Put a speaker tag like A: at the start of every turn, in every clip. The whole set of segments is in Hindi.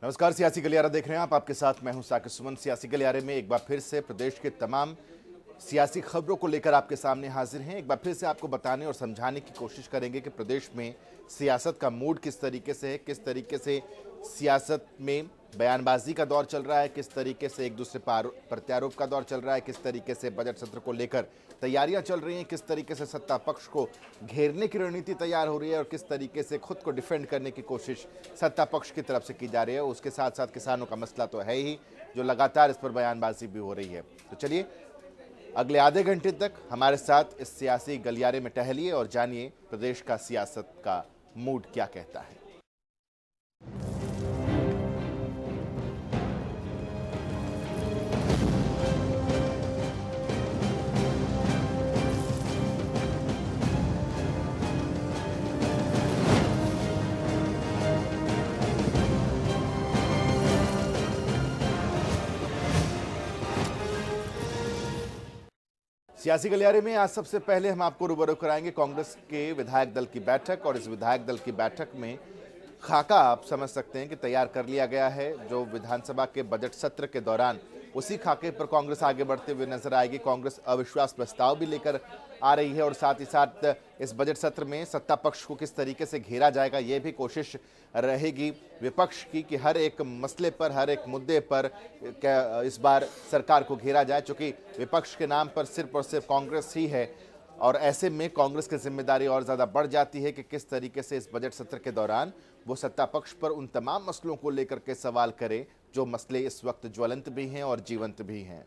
A: नमस्कार, सियासी गलियारा देख रहे हैं आप। आपके साथ मैं हूं साकिब सुमन। सियासी गलियारे में एक बार फिर से प्रदेश के तमाम सियासी खबरों को लेकर आपके सामने हाजिर हैं। एक बार फिर से आपको बताने और समझाने की कोशिश करेंगे कि प्रदेश में सियासत का मूड किस तरीके से है, किस तरीके से सियासत में बयानबाजी का दौर चल रहा है, किस तरीके से एक दूसरे पर प्रत्यारोप का दौर चल रहा है, किस तरीके से बजट सत्र को लेकर तैयारियां चल रही हैं, किस तरीके से सत्ता पक्ष को घेरने की रणनीति तैयार हो रही है और किस तरीके से खुद को डिफेंड करने की कोशिश सत्ता पक्ष की तरफ से की जा रही है। उसके साथ साथ किसानों का मसला तो है ही, जो लगातार इस पर बयानबाजी भी हो रही है। तो चलिए अगले आधे घंटे तक हमारे साथ इस सियासी गलियारे में टहलिए और जानिए प्रदेश का सियासत का मूड क्या कहता है। सियासी गलियारे में आज सबसे पहले हम आपको रूबरू कराएंगे कांग्रेस के विधायक दल की बैठक। और इस विधायक दल की बैठक में खाका आप समझ सकते हैं कि तैयार कर लिया गया है। जो विधानसभा के बजट सत्र के दौरान उसी खाके पर कांग्रेस आगे बढ़ते हुए नजर आएगी। कांग्रेस अविश्वास प्रस्ताव भी लेकर आ रही है और साथ ही साथ इस बजट सत्र में सत्ता पक्ष को किस तरीके से घेरा जाएगा, ये भी कोशिश रहेगी विपक्ष की कि हर एक मसले पर, हर एक मुद्दे पर इस बार सरकार को घेरा जाए। चूंकि विपक्ष के नाम पर सिर्फ और सिर्फ कांग्रेस ही है और ऐसे में कांग्रेस की जिम्मेदारी और ज्यादा बढ़ जाती है कि किस तरीके से इस बजट सत्र के दौरान वो सत्ता पक्ष पर उन तमाम मसलों को लेकर के सवाल करे जो मसले इस वक्त ज्वलंत भी हैं और जीवंत भी हैं।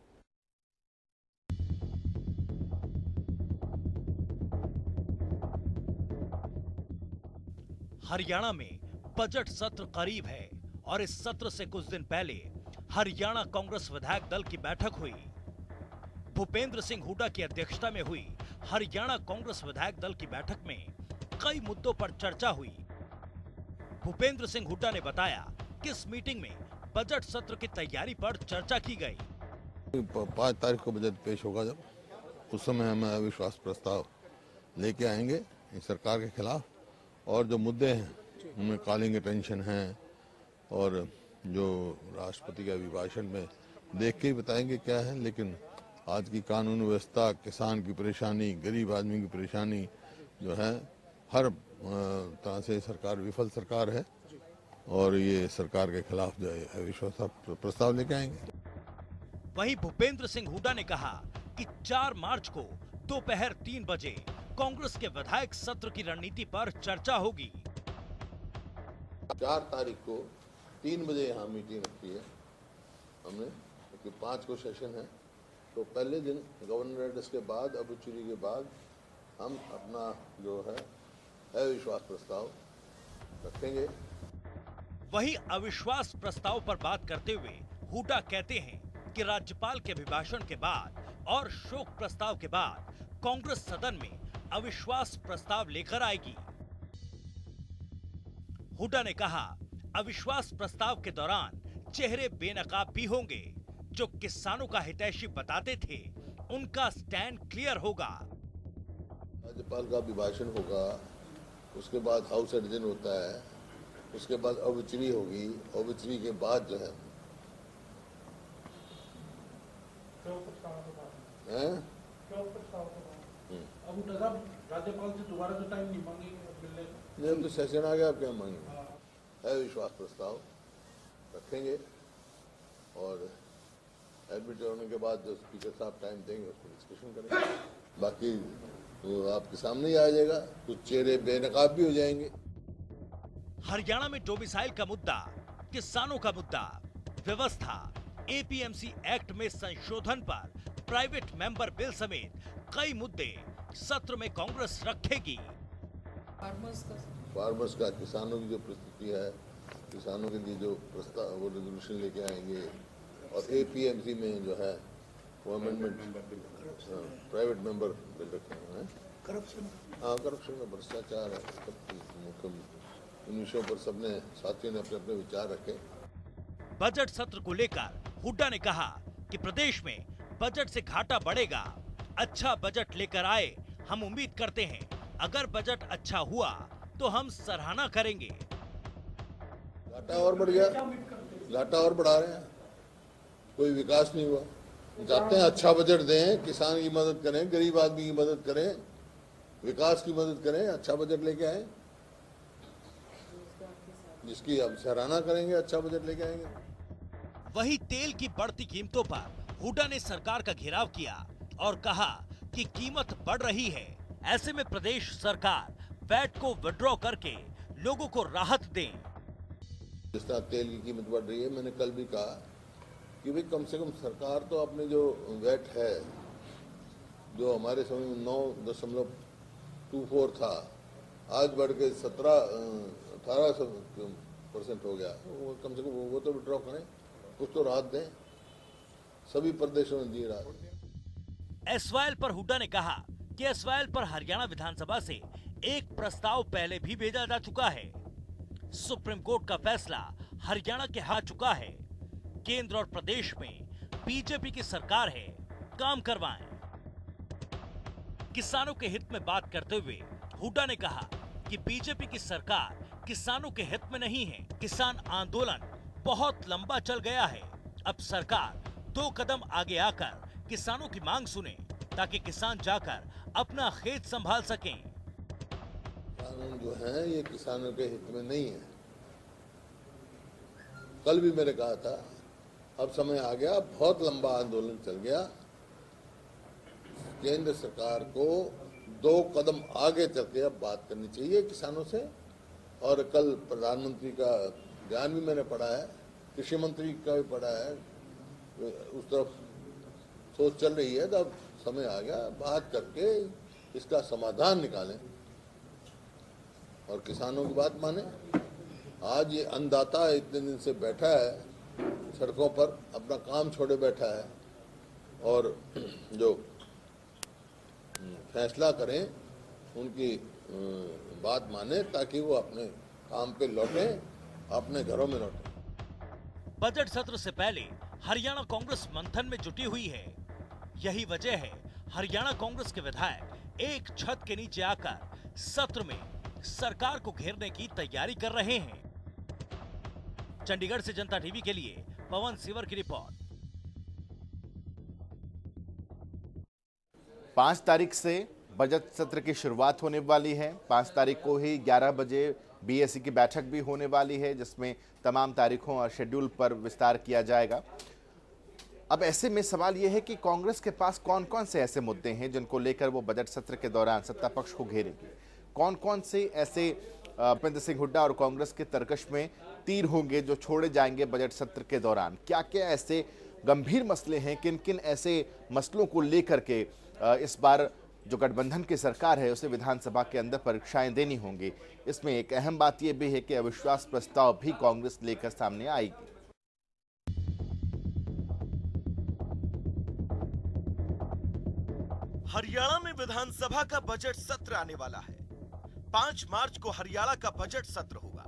B: हरियाणा में बजट सत्र करीब है और इस सत्र से कुछ दिन पहले हरियाणा कांग्रेस विधायक दल की बैठक हुई। भूपेंद्र सिंह हुड्डा की अध्यक्षता में हुई हरियाणा कांग्रेस विधायक दल की बैठक में कई मुद्दों पर चर्चा हुई। भूपेंद्र सिंह हुड्डा ने बताया कि इस मीटिंग में बजट सत्र की तैयारी पर चर्चा की गई।
C: 5 तारीख को बजट पेश होगा, जब उस समय हम अविश्वास प्रस्ताव लेके आएंगे इस सरकार के खिलाफ। और जो मुद्दे हैं उनमें कॉलिंग अटेंशन है और जो राष्ट्रपति के अभिभाषण में देख के ही बताएंगे क्या है। लेकिन आज की कानून व्यवस्था, किसान की परेशानी, गरीब आदमी की परेशानी जो है, हर तरह से सरकार विफल सरकार है और ये सरकार के खिलाफ जो है अविश्वास प्रस्ताव लेके आएंगे।
B: वहीं भूपेंद्र सिंह हुड्डा ने कहा कि 4 मार्च को दोपहर 3 बजे कांग्रेस के विधायक सत्र की रणनीति पर चर्चा होगी।
C: 4 तारीख को 3 बजे यहाँ मीटिंग रखी है हमने, क्योंकि 5 को सेशन है। तो पहले दिन गवर्नर एड्रेस के बाद, अबुचुरी के बाद हम अपना जो है अविश्वास प्रस्ताव रखेंगे।
B: वहीं अविश्वास प्रस्ताव पर बात करते हुए हुड्डा कहते हैं कि राज्यपाल के अभिभाषण के बाद और शोक प्रस्ताव के बाद कांग्रेस सदन में अविश्वास प्रस्ताव लेकर आएगी। हुड्डा ने कहा, अविश्वास प्रस्ताव के दौरान चेहरे बेनकाब भी होंगे। जो किसानों का हितैषी बताते थे उनका स्टैंड क्लियर होगा।
C: राज्यपाल का अभिभाषण होगा, उसके बाद हाउस एडिशन होता है, उसके बाद ऑब्ituary होगी, ऑब्ituary के बाद जो है
D: राज्यपाल से दोबारा तो टाइम नहीं मांगेंगे,
C: नहीं तो सेशन आ गया, आप क्या मांगेंगे। अविश्वास प्रस्ताव रखेंगे और एडमिट होने के बाद जो स्पीकर साहब टाइम देंगे उसको डिस्कशन करेंगे। बाकी वो आपके सामने ही आ जाएगा, कुछ चेहरे बेनकाब भी हो जाएंगे।
B: हरियाणा में डोमिसाइल का मुद्दा, किसानों का मुद्दा, व्यवस्था, एपीएमसी एक्ट में संशोधन पर प्राइवेट मेंबर बिल समेत कई मुद्दे सत्र में कांग्रेस रखेगी।
C: फार्मर्स का, किसानों की जो परिस्थिति है, किसानों के लिए जो प्रस्ताव वो रेजोल्यूशन लेके आएंगे। और एपीएमसी में जो है वो अमेंडमेंट, प्राइवेट मेंबर बिल रखे हुए हैं। करप्शन में भ्रष्टाचार है, इन विषयों पर सबने साथियों ने अपने अपने विचार रखे।
B: बजट सत्र को लेकर हुड्डा ने कहा कि प्रदेश में बजट से घाटा बढ़ेगा। अच्छा बजट लेकर आए, हम उम्मीद करते हैं अगर बजट अच्छा हुआ तो हम सराहना करेंगे।
C: घाटा और बढ़ गया, घाटा और बढ़ा रहे हैं, कोई विकास नहीं हुआ। चाहते हैं अच्छा बजट दें, किसान की मदद करें, गरीब आदमी की मदद करें, विकास की मदद करें, अच्छा बजट लेके आए, जिसकी हम सराहना करेंगे, अच्छा बजट लेके आएंगे।
B: वही तेल की बढ़ती कीमतों पर हुड्डा ने सरकार का घेराव किया और कहा कि कीमत बढ़ रही है, ऐसे में प्रदेश सरकार वैट को विड्रॉ करके लोगों को राहत दें।
C: जिस तरह तेल की कीमत बढ़ रही है, मैंने कल भी कहा कि भाई कम से कम सरकार तो अपने जो वैट है, जो हमारे समय में 9.24 था, आज बढ़ के 18% हो गया। वो कम से कम वो तो विड्रॉ करें, कुछ तो राहत दें। सभी प्रदेशों ने दी राहत।
B: एसवाइएल पर हुड्डा ने कहा कि एसवाइएल पर हरियाणा विधानसभा से एक प्रस्ताव पहले भी भेजा जा चुका है। सुप्रीम कोर्ट का फैसला हरियाणा के हाथ चुका है। केंद्र और प्रदेश में बीजेपी की सरकार है, काम करवाएं। किसानों के हित में बात करते हुए हुड्डा ने कहा कि बीजेपी की सरकार किसानों के हित में नहीं है। किसान आंदोलन बहुत लंबा चल गया है। अब सरकार 2 कदम आगे आकर किसानों की मांग सुने ताकि किसान जाकर अपना खेत संभाल सकें।
C: कानून जो है ये किसानों के हित में नहीं है। कल भी मैंने कहा था, अब समय आ गया, बहुत लंबा आंदोलन चल गया। केंद्र सरकार को 2 कदम आगे चल के अब बात करनी चाहिए किसानों से। और कल प्रधानमंत्री का बयान भी मैंने पढ़ा है, कृषि मंत्री का भी पढ़ा है, उस तरफ सोच चल रही है। तो अब समय आ गया, बात करके इसका समाधान निकालें और किसानों की बात माने। आज ये अन्नदाता इतने दिन से बैठा है सड़कों पर, अपना काम छोड़े बैठा है, और जो फैसला करें उनकी बात माने ताकि वो अपने काम पे लौटे, अपने घरों में लौटे।
B: बजट सत्र से पहले हरियाणा कांग्रेस मंथन में जुटी हुई है। यही वजह है हरियाणा कांग्रेस के विधायक एक छत के नीचे आकर सत्र में सरकार को घेरने की तैयारी कर रहे हैं। चंडीगढ़ से जनता टीवी के लिए पवन सिवर की रिपोर्ट।
A: 5 तारीख से बजट सत्र की शुरुआत होने वाली है। 5 तारीख को ही 11 बजे बीएसई की बैठक भी होने वाली है, जिसमें तमाम तारीखों और शेड्यूल पर विस्तार किया जाएगा। अब ऐसे में सवाल यह है कि कांग्रेस के पास कौन कौन से ऐसे मुद्दे हैं जिनको लेकर वो बजट सत्र के दौरान सत्ता पक्ष को घेरेगी। कौन कौन से ऐसे भूपेंद्र सिंह हुड्डा और कांग्रेस के तरकश में तीर होंगे जो छोड़े जाएंगे बजट सत्र के दौरान। क्या क्या ऐसे गंभीर मसले हैं, किन किन ऐसे मसलों को लेकर के इस बार जो गठबंधन की सरकार है उसे विधानसभा के अंदर परीक्षाएं देनी होंगी। इसमें एक अहम बात यह भी है कि अविश्वास प्रस्ताव भी कांग्रेस लेकर सामने आएगी।
E: हरियाणा में विधानसभा का बजट सत्र आने वाला है। 5 मार्च को हरियाणा का बजट सत्र होगा।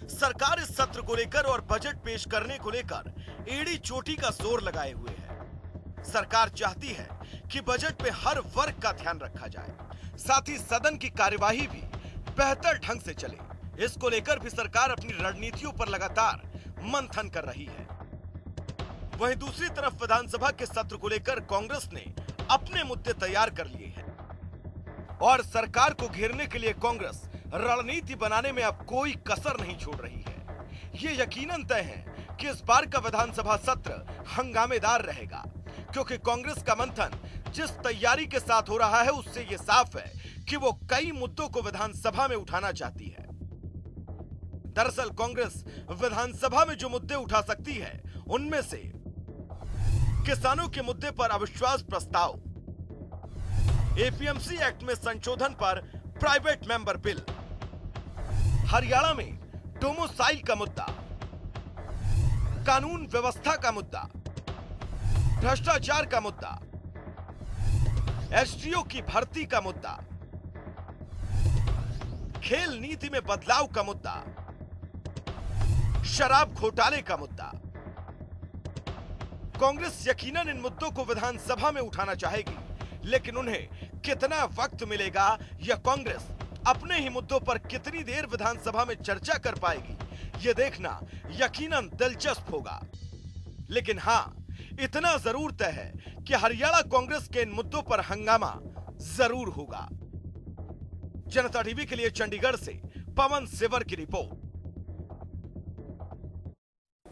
E: सरकार इस सत्र को लेकर और बजट पेश करने को लेकर एड़ी चोटी का जोर लगाए हुए है। सरकार चाहती है कि बजट में हर वर्ग का ध्यान रखा जाए, साथ ही सदन की कार्यवाही भी बेहतर ढंग से चले। इसको लेकर भी सरकार अपनी रणनीतियों पर लगातार मंथन कर रही है। वहीं दूसरी तरफ विधानसभा के सत्र को लेकर कांग्रेस ने अपने मुद्दे तैयार कर लिए हैं और सरकार को घेरने के लिए कांग्रेस रणनीति बनाने में अब कोई कसर नहीं छोड़ रही है। ये यकीनन तय है कि इस बार का विधानसभा सत्र हंगामेदार रहेगा, क्योंकि कांग्रेस का मंथन जिस तैयारी के साथ हो रहा है उससे ये साफ है कि वो कई मुद्दों को विधानसभा में उठाना चाहती है। दरअसल कांग्रेस विधानसभा में जो मुद्दे उठा सकती है उनमें से किसानों के मुद्दे पर अविश्वास प्रस्ताव, एपीएमसी एक्ट में संशोधन पर प्राइवेट मेंबर बिल, हरियाणा में डोमिसाइल का मुद्दा, कानून व्यवस्था का मुद्दा, भ्रष्टाचार का मुद्दा, एसडीओ की भर्ती का मुद्दा, खेल नीति में बदलाव का मुद्दा, शराब घोटाले का मुद्दा। कांग्रेस यकीनन इन मुद्दों को विधानसभा में उठाना चाहेगी, लेकिन उन्हें कितना वक्त मिलेगा यह कांग्रेस अपने ही मुद्दों पर कितनी देर विधानसभा में चर्चा कर पाएगी, ये देखना यकीनन दिलचस्प होगा। लेकिन हाँ, इतना जरूर तय है कि हरियाणा कांग्रेस के इन मुद्दों पर हंगामा जरूर होगा। जनता टीवी के लिए चंडीगढ़ से पवन सिवर की रिपोर्ट।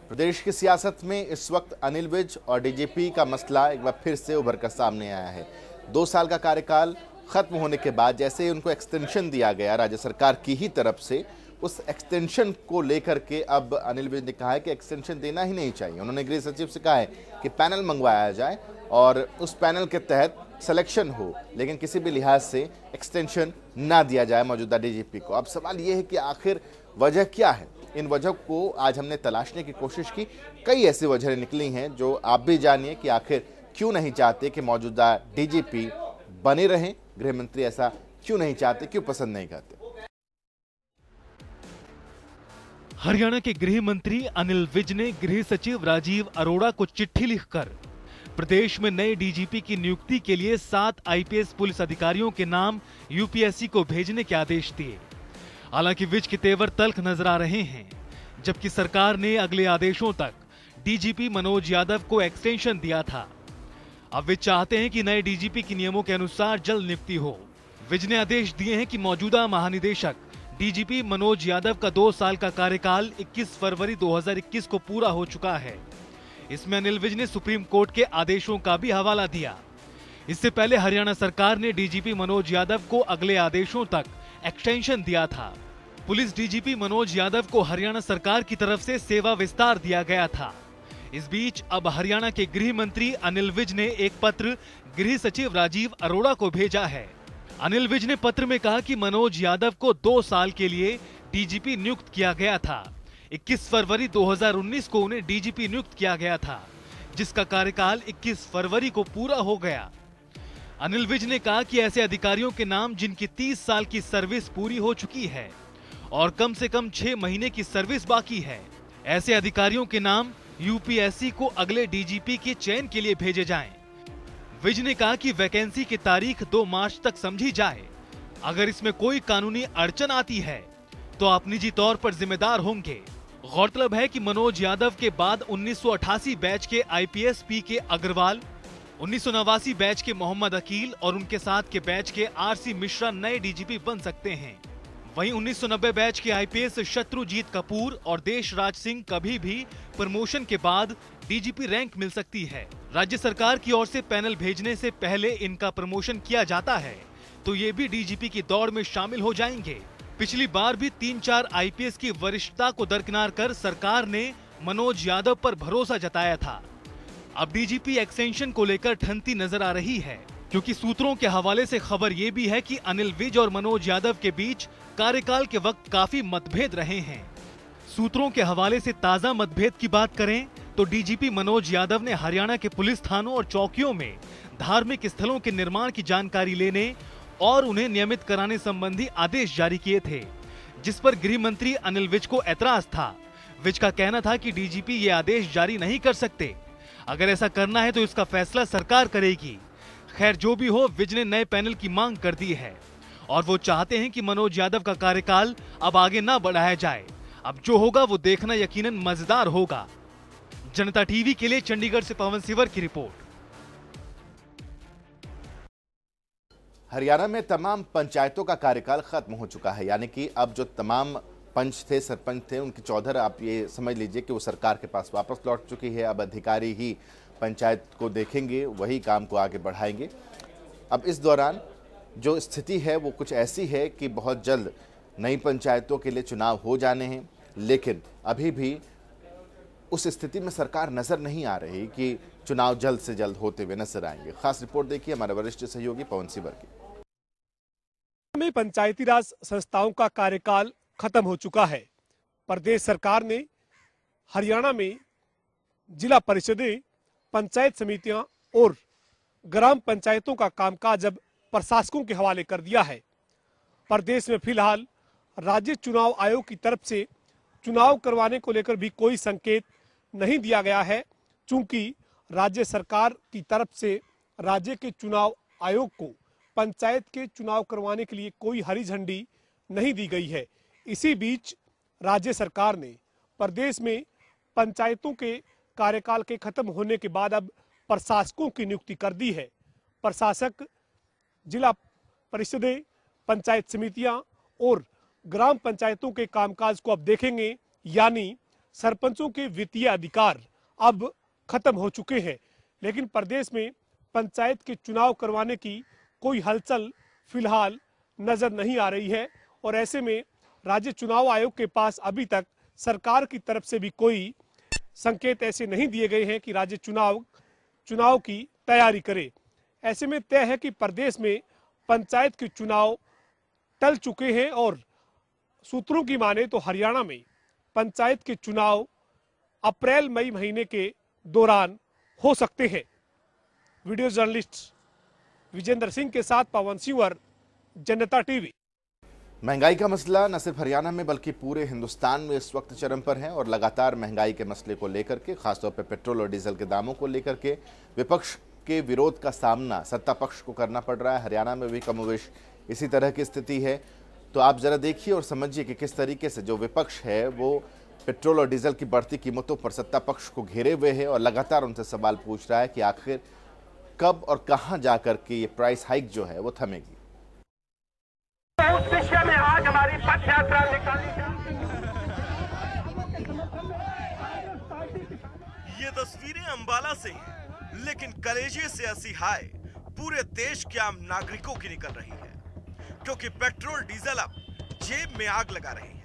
A: प्रदेश की सियासत में इस वक्त अनिल विज और डीजीपी का मसला एक बार फिर से उभर कर सामने आया है। 2 साल का कार्यकाल खत्म होने के बाद जैसे ही उनको एक्सटेंशन दिया गया राज्य सरकार की ही तरफ से, उस एक्सटेंशन को लेकर के अब अनिल विज ने कहा है कि एक्सटेंशन देना ही नहीं चाहिए। उन्होंने गृह सचिव से कहा है कि पैनल मंगवाया जाए और उस पैनल के तहत सिलेक्शन हो, लेकिन किसी भी लिहाज से एक्सटेंशन ना दिया जाए मौजूदा डीजीपी को। अब सवाल यह है कि आखिर वजह क्या है। इन वजह को आज हमने तलाशने की कोशिश की। कई ऐसी वजहें निकली हैं जो आप भी जानिए कि आखिर क्यों नहीं चाहते कि मौजूदा डीजीपी बने रहें। गृह मंत्री ऐसा क्यों नहीं चाहते, क्यों पसंद नहीं करते।
B: हरियाणा के गृह मंत्री अनिल विज ने गृह सचिव राजीव अरोड़ा को चिट्ठी लिखकर प्रदेश में नए डीजीपी की नियुक्ति के लिए 7 आईपीएस पुलिस अधिकारियों के नाम यूपीएससी को भेजने के आदेश दिए। हालांकि विज के तेवर तल्ख नजर आ रहे हैं, जबकि सरकार ने अगले आदेशों तक डीजीपी मनोज यादव को एक्सटेंशन दिया था। अब विज चाहते हैं कि नए डीजीपी के नियमों के अनुसार जल्द नियुक्ति हो। विज ने आदेश दिए हैं कि मौजूदा महानिदेशक डीजीपी मनोज यादव का 2 साल का कार्यकाल 21 फरवरी 2021 को पूरा हो चुका है। इसमें अनिल विज ने सुप्रीम कोर्ट के आदेशों का भी हवाला दिया। इससे पहले हरियाणा सरकार ने डीजीपी मनोज यादव को अगले आदेशों तक एक्सटेंशन दिया था। पुलिस डीजीपी मनोज यादव को हरियाणा सरकार की तरफ से सेवा विस्तार दिया गया था। इस बीच अब हरियाणा के गृह मंत्री अनिल विज ने एक पत्र गृह सचिव राजीव अरोड़ा को भेजा है। अनिल विज ने पत्र में कहा कि मनोज यादव को 2 साल के लिए डीजीपी नियुक्त किया गया था। 21 फरवरी 2019 को उन्हें डीजीपी नियुक्त किया गया था, जिसका कार्यकाल 21 फरवरी को पूरा हो गया। अनिल विज ने कहा कि ऐसे अधिकारियों के नाम जिनकी 30 साल की सर्विस पूरी हो चुकी है और कम से कम 6 महीने की सर्विस बाकी है, ऐसे अधिकारियों के नाम यूपीएससी को अगले डीजीपी के चयन के लिए भेजे जाएं। विज ने कहा कि वैकेंसी की तारीख 2 मार्च तक समझी जाए। अगर इसमें कोई कानूनी अड़चन आती है तो आप निजी तौर पर जिम्मेदार होंगे। गौरतलब है कि मनोज यादव के बाद 1988 बैच के आईपीएस पीके अग्रवाल, 1989 बैच के मोहम्मद अकील और उनके साथ के बैच के आरसी मिश्रा नए डीजीपी बन सकते हैं। वहीं 1990 बैच के आईपीएस शत्रुजीत कपूर और देशराज सिंह कभी भी प्रमोशन के बाद डीजीपी रैंक मिल सकती है। राज्य सरकार की ओर से पैनल भेजने से पहले इनका प्रमोशन किया जाता है तो ये भी डीजीपी की दौड़ में शामिल हो जाएंगे। पिछली बार भी 3-4 आईपीएस की वरिष्ठता को दरकिनार कर सरकार ने मनोज यादव पर भरोसा जताया था। अब डीजीपी एक्सटेंशन को लेकर ठनती नजर आ रही है, क्योंकि सूत्रों के हवाले से खबर ये भी है कि अनिल विज और मनोज यादव के बीच कार्यकाल के वक्त काफी मतभेद रहे हैं। सूत्रों के हवाले से ताजा मतभेद की बात करें तो डीजीपी मनोज यादव ने हरियाणा के पुलिस थानों और चौकियों में धार्मिक स्थलों के निर्माण की जानकारी लेने और उन्हें नियमित कराने संबंधी आदेश जारी किए थे, जिस पर गृह मंत्री अनिल विज को ऐतराज था। विज का कहना था कि डीजीपी ये आदेश जारी नहीं कर सकते, अगर ऐसा करना है तो इसका फैसला सरकार करेगी। खैर जो भी हो, विज ने नए पैनल की मांग कर दी है और वो चाहते हैं कि मनोज यादव का कार्यकाल अब आगे ना बढ़ाया जाए। अब जो होगा वो देखना यकीनन मजेदार होगा। जनता टीवी के लिए चंडीगढ़ से पवन सिवर की रिपोर्ट।
A: हरियाणा में तमाम पंचायतों का कार्यकाल खत्म हो चुका है, यानी कि अब जो तमाम पंच थे, सरपंच थे, उनकी चौधर आप ये समझ लीजिए कि वो सरकार के पास वापस लौट चुकी है। अब अधिकारी ही पंचायत को देखेंगे, वही काम को आगे बढ़ाएंगे। अब इस दौरान जो स्थिति है वो कुछ ऐसी है कि बहुत जल्द नई पंचायतों के लिए चुनाव हो जाने हैं, लेकिन अभी भी उस स्थिति में सरकार नजर नहीं आ रही कि चुनाव जल्द से जल्द होते हुए नजर आएंगे। खास रिपोर्ट देखिए हमारे वरिष्ठ सहयोगी पवन सिवर की।
F: में पंचायती राज संस्थाओं का कार्यकाल खत्म हो चुका है। प्रदेश सरकार ने हरियाणा में जिला परिषदें, पंचायत समितियां और ग्राम पंचायतों का कामकाज अब प्रशासकों के हवाले कर दिया है। प्रदेश में फिलहाल राज्य चुनाव आयोग की तरफ से चुनाव करवाने को लेकर भी कोई संकेत नहीं दिया गया है, चूंकि राज्य सरकार की तरफ से राज्य के चुनाव आयोग को पंचायत के चुनाव करवाने के लिए कोई हरी झंडी नहीं दी गई है। इसी बीच राज्य सरकार ने प्रदेश में पंचायतों के कार्यकाल के खत्म होने के बाद अब प्रशासकों की नियुक्ति कर दी है। प्रशासक जिला परिषदें, पंचायत समितियां और ग्राम पंचायतों के कामकाज को अब देखेंगे, यानी सरपंचों के वित्तीय अधिकार अब खत्म हो चुके हैं। लेकिन प्रदेश में पंचायत के चुनाव करवाने की कोई हलचल फिलहाल नजर नहीं आ रही है और ऐसे में राज्य चुनाव आयोग के पास अभी तक सरकार की तरफ से भी कोई संकेत ऐसे नहीं दिए गए हैं कि राज्य चुनाव की तैयारी करे। ऐसे में तय है कि प्रदेश में पंचायत के चुनाव टल चुके हैं और सूत्रों की माने तो हरियाणा में पंचायत के चुनाव अप्रैल मई महीने के दौरान हो सकते हैं। वीडियो जर्नलिस्ट विजेंद्र सिंह के साथ पवन सिंह, जनता टीवी।
A: महंगाई का मसला न सिर्फ हरियाणा में बल्कि पूरे हिंदुस्तान में इस वक्त चरम पर है और लगातार महंगाई के मसले को लेकर के, खासतौर पर पेट्रोल और डीजल के दामों को लेकर के विपक्ष के विरोध का सामना सत्ता पक्ष को करना पड़ रहा है। हरियाणा में भी कमोवेश इसी तरह की स्थिति है। तो आप जरा देखिए और समझिए कि किस तरीके से जो विपक्ष है वो पेट्रोल और डीजल की बढ़ती कीमतों पर सत्ता पक्ष को घेरे हुए है और लगातार उनसे सवाल पूछ रहा है कि आखिर कब और कहां जाकर के ये प्राइस हाइक जो है वो थमेगी।
G: उस विषय में आज हमारी पथ यात्रा निकाली।
E: ये तस्वीरें अंबाला से हैं, लेकिन कलेजे से हंसी हाय पूरे देश के आम नागरिकों की निकल रही है, क्योंकि पेट्रोल डीजल अब जेब में आग लगा रहे हैं।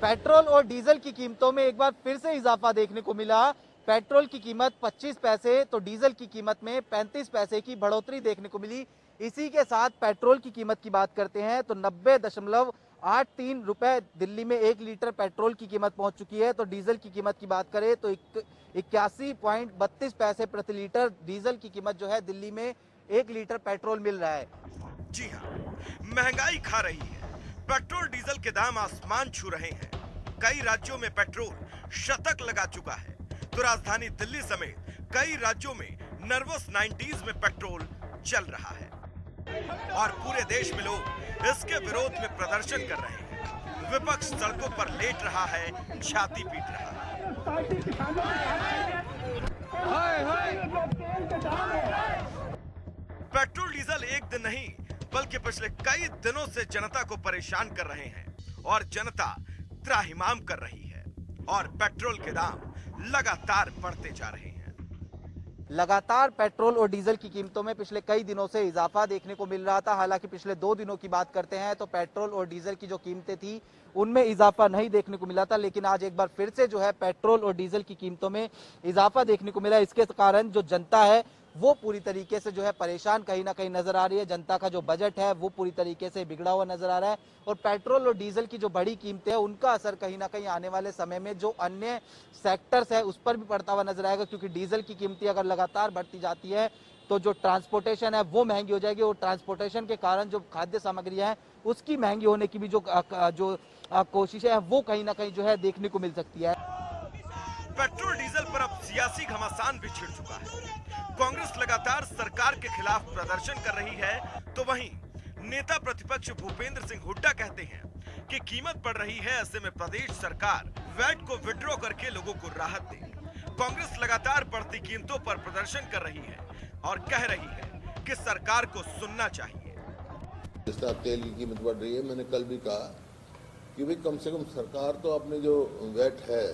H: पेट्रोल और डीजल की कीमतों में एक बार फिर से इजाफा देखने को मिला। पेट्रोल की कीमत 25 पैसे तो डीजल की कीमत में 35 पैसे की बढ़ोतरी देखने को मिली। इसी के साथ पेट्रोल की कीमत की बात करते हैं तो 90.83 रुपए दिल्ली में 1 लीटर पेट्रोल की कीमत पहुंच चुकी है। तो डीजल की कीमत की बात करें तो 81.32 पैसे प्रति लीटर डीजल की कीमत जो है दिल्ली में 1 लीटर पेट्रोल मिल रहा है।
E: जी हाँ, महंगाई खा रही है। पेट्रोल डीजल के दाम आसमान छू रहे हैं। कई राज्यों में पेट्रोल शतक लगा चुका है तो राजधानी दिल्ली समेत कई राज्यों में नर्वस 90s में पेट्रोल चल रहा है और पूरे देश में लोग इसके विरोध में प्रदर्शन कर रहे हैं। विपक्ष सड़कों पर लेट रहा है, छाती पीट रहा है। पेट्रोल डीजल एक दिन नहीं बल्कि पिछले कई दिनों से जनता को परेशान कर रहे हैं और जनता त्राहिमाम कर रही है और पेट्रोल के दाम लगातार बढ़ते जा रहे हैं।
H: लगातार पेट्रोल और डीजल की कीमतों में पिछले कई दिनों से इजाफा देखने को मिल रहा था। हालांकि पिछले 2 दिनों की बात करते हैं तो पेट्रोल और डीजल की जो कीमतें थी उनमें इजाफा नहीं देखने को मिला था, लेकिन आज एक बार फिर से जो है पेट्रोल और डीजल की कीमतों में इजाफा देखने को मिला। इसके कारण जो जनता है वो पूरी तरीके से जो है परेशान कहीं ना कहीं नजर आ रही है। जनता का जो बजट है वो पूरी तरीके से बिगड़ा हुआ नजर आ रहा है और पेट्रोल और डीजल की जो बड़ी कीमतें हैं उनका असर कहीं ना कहीं आने वाले समय में जो अन्य सेक्टर्स है उस पर भी पड़ता हुआ नजर आएगा, क्योंकि डीजल की कीमतें अगर लगातार बढ़ती जाती है तो जो ट्रांसपोर्टेशन है वो महंगी हो जाएगी और ट्रांसपोर्टेशन के कारण जो खाद्य सामग्रियां हैं उसकी महंगी होने की भी जो कोशिशें हैं वो कहीं ना कहीं जो है देखने को मिल सकती है।
E: पेट्रोल डीजल पर अब सियासी घमासान भी छिड़ चुका है। कांग्रेस लगातार सरकार के खिलाफ प्रदर्शन कर रही है तो वहीं नेता प्रतिपक्ष भूपेंद्र सिंह हुड्डा कहते हैं कि कीमत बढ़ रही है, ऐसे में प्रदेश सरकार वैट को विड्रॉ करके लोगों को राहत दे। कांग्रेस लगातार बढ़ती कीमतों पर प्रदर्शन कर रही है और कह रही है कि सरकार को सुनना चाहिए।
C: जिस तरह तेल की कीमत बढ़ रही है, मैंने कल भी कहा कि भाई कम से कम सरकार तो अपने जो वैट है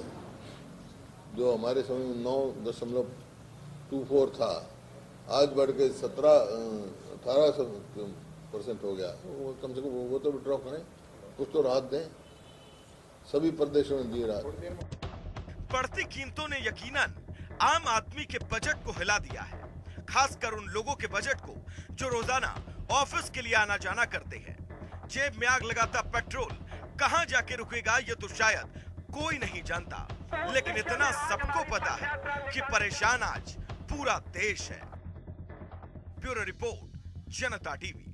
C: जो हमारे समय में 9.24 था आज बढ़ के 18% हो गया, वो कम से कम वो तो विड्रॉ करें, कुछ तो राहत दें। सभी प्रदेशों ने दी राहत।
E: बढ़ती कीमतों ने यकीनन आम आदमी के बजट को हिला दिया है, खासकर उन लोगों के बजट को जो रोजाना ऑफिस के लिए आना जाना करते हैं। जेब में आग लगाता पेट्रोल कहां जाके रुकेगा ये तो शायद कोई नहीं जानता, लेकिन इतना सबको पता है कि परेशान आज पूरा देश है। ब्यूरो रिपोर्ट, जनता टीवी।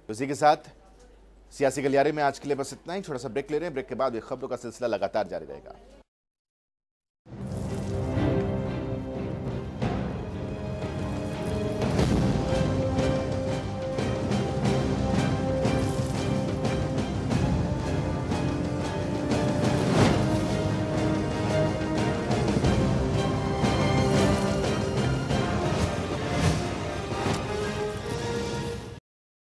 A: उसी के साथ सियासी गलियारे में आज के लिए बस इतना ही। छोटा सा ब्रेक ले रहे हैं, ब्रेक के बाद ये खबरों का सिलसिला लगातार जारी रहेगा।